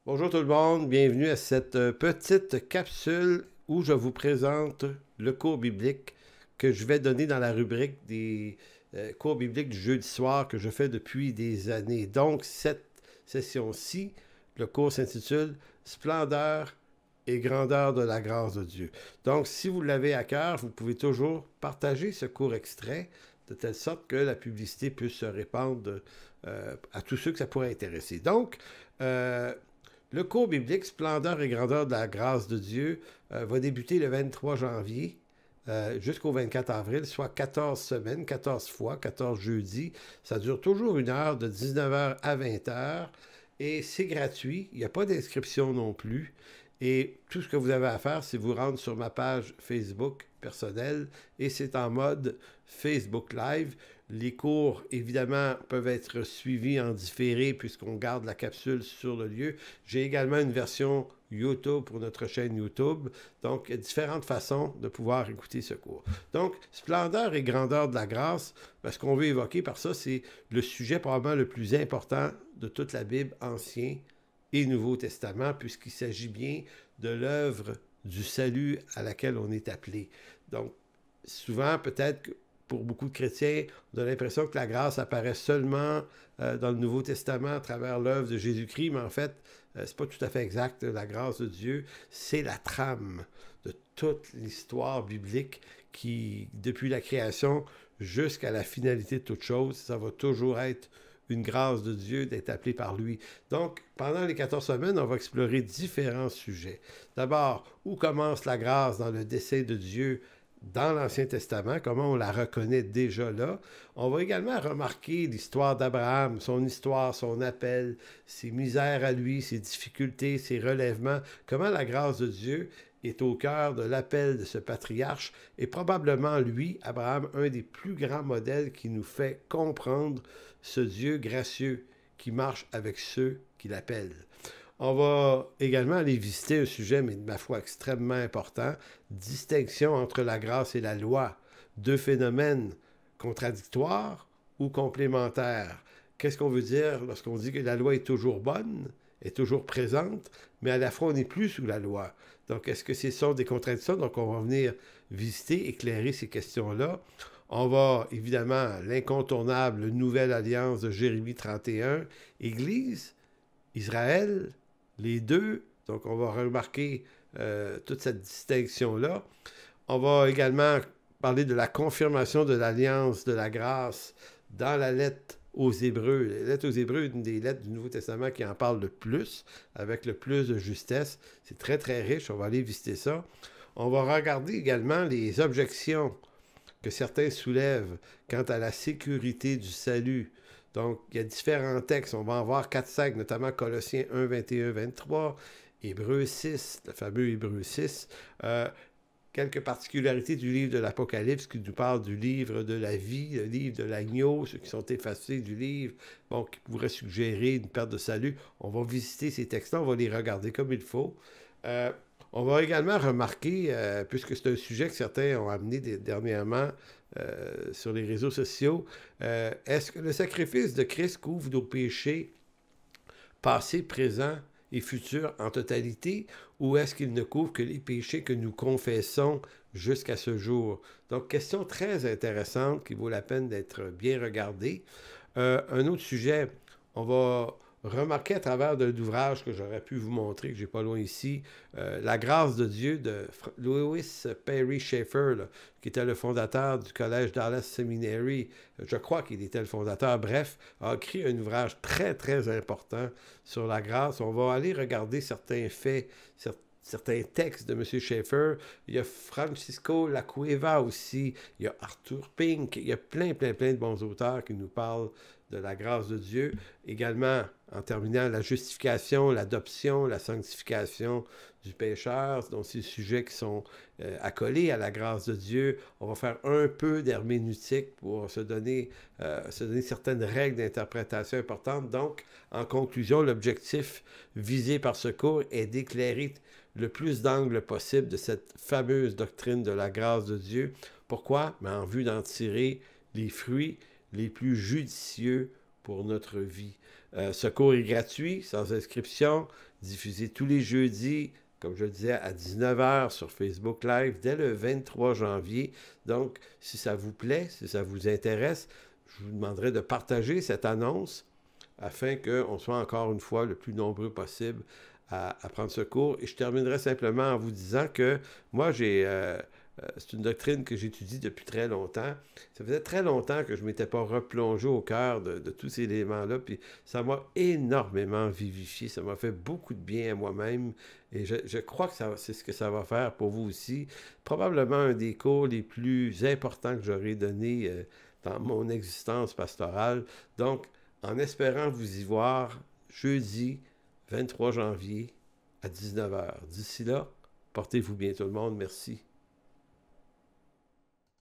Bonjour tout le monde, bienvenue à cette petite capsule où je vous présente le cours biblique que je vais donner dans la rubrique des cours bibliques du jeudi soir que je fais depuis des années. Donc cette session-ci, le cours s'intitule Splendeur et grandeur de la grâce de Dieu. Donc si vous l'avez à cœur, vous pouvez toujours partager ce court extrait de telle sorte que la publicité puisse se répandre à tous ceux que ça pourrait intéresser. Donc, le cours biblique Splendeur et grandeur de la grâce de Dieu va débuter le 23 janvier jusqu'au 24 avril, soit 14 semaines, 14 fois, 14 jeudis. Ça dure toujours une heure, de 19h à 20h. Et c'est gratuit. Il n'y a pas d'inscription non plus. Et tout ce que vous avez à faire, c'est vous rendre sur ma page Facebook personnelle. Et c'est en mode Facebook Live. Les cours, évidemment, peuvent être suivis en différé puisqu'on garde la capsule sur le lieu. J'ai également une version YouTube pour notre chaîne YouTube. Donc, il y a différentes façons de pouvoir écouter ce cours. Donc, splendeur et grandeur de la grâce, ce qu'on veut évoquer par ça, c'est le sujet probablement le plus important de toute la Bible, Ancien et Nouveau Testament, puisqu'il s'agit bien de l'œuvre du salut à laquelle on est appelé. Donc, souvent, peut-être que pour beaucoup de chrétiens, on a l'impression que la grâce apparaît seulement dans le Nouveau Testament à travers l'œuvre de Jésus-Christ, mais en fait, c'est pas tout à fait exact. La grâce de Dieu, c'est la trame de toute l'histoire biblique qui, depuis la création jusqu'à la finalité de toute chose, ça va toujours être une grâce de Dieu d'être appelé par lui. Donc, pendant les 14 semaines, on va explorer différents sujets. D'abord, où commence la grâce dans le dessein de Dieu dans l'Ancien Testament, comment on la reconnaît déjà là. On va également remarquer l'histoire d'Abraham, son histoire, son appel, ses misères à lui, ses difficultés, ses relèvements, comment la grâce de Dieu est au cœur de l'appel de ce patriarche et probablement lui, Abraham, un des plus grands modèles qui nous fait comprendre ce Dieu gracieux qui marche avec ceux qui l'appellent. On va également aller visiter un sujet, mais de ma foi extrêmement important, distinction entre la grâce et la loi, deux phénomènes contradictoires ou complémentaires. Qu'est-ce qu'on veut dire lorsqu'on dit que la loi est toujours bonne, est toujours présente, mais à la fois on n'est plus sous la loi? Donc, est-ce que ce sont des contradictions? Donc, on va venir visiter, éclairer ces questions-là. On va, évidemment, l'incontournable Nouvelle Alliance de Jérémie 31, Église, Israël, les deux. Donc, on va remarquer toute cette distinction-là. On va également parler de la confirmation de l'alliance de la grâce dans la lettre aux Hébreux. La lettre aux Hébreux est une des lettres du Nouveau Testament qui en parle le plus, avec le plus de justesse. C'est très, très riche. On va aller visiter ça. On va regarder également les objections que certains soulèvent quant à la sécurité du salut. Donc, il y a différents textes. On va en voir 4-5, notamment Colossiens 1, 21, 23, Hébreux 6, le fameux Hébreux 6. Quelques particularités du livre de l'Apocalypse qui nous parle du livre de la vie, le livre de l'agneau, ceux qui sont effacés du livre, bon, qui pourraient suggérer une perte de salut. On va visiter ces textes-là, on va les regarder comme il faut. On va également remarquer, puisque c'est un sujet que certains ont amené dernièrement sur les réseaux sociaux, est-ce que le sacrifice de Christ couvre nos péchés passés, présents et futurs en totalité, ou est-ce qu'il ne couvre que les péchés que nous confessons jusqu'à ce jour? Donc, question très intéressante qui vaut la peine d'être bien regardée. Un autre sujet, on va remarquer à travers de l'ouvrage que j'aurais pu vous montrer, que j'ai pas loin ici, La grâce de Dieu de Lewis Perry Schaeffer, là, qui était le fondateur du Collège Dallas Seminary. Je crois qu'il était le fondateur. Bref, a écrit un ouvrage très, très important sur la grâce. On va aller regarder certains faits, certains textes de M. Schaeffer. Il y a Francisco Lacueva aussi. Il y a Arthur Pink. Il y a plein de bons auteurs qui nous parlent de la grâce de Dieu. Également, en terminant, la justification, l'adoption, la sanctification du pécheur. Donc, c'est des sujets qui sont accolés à la grâce de Dieu. On va faire un peu d'herméneutique pour se donner certaines règles d'interprétation importantes. Donc, en conclusion, l'objectif visé par ce cours est d'éclairer le plus d'angles possible de cette fameuse doctrine de la grâce de Dieu. Pourquoi? Mais en vue d'en tirer les fruits les plus judicieux pour notre vie. Ce cours est gratuit, sans inscription, diffusé tous les jeudis, comme je le disais, à 19h sur Facebook Live dès le 23 janvier. Donc, si ça vous plaît, si ça vous intéresse, je vous demanderai de partager cette annonce afin qu'on soit encore une fois le plus nombreux possible à prendre ce cours. Et je terminerai simplement en vous disant que moi, c'est une doctrine que j'étudie depuis très longtemps. Ça faisait très longtemps que je ne m'étais pas replongé au cœur de tous ces éléments-là, puis ça m'a énormément vivifié, ça m'a fait beaucoup de bien à moi-même, et je crois que c'est ce que ça va faire pour vous aussi. Probablement un des cours les plus importants que j'aurai donné dans mon existence pastorale. Donc, en espérant vous y voir jeudi 23 janvier à 19h. D'ici là, portez-vous bien tout le monde. Merci.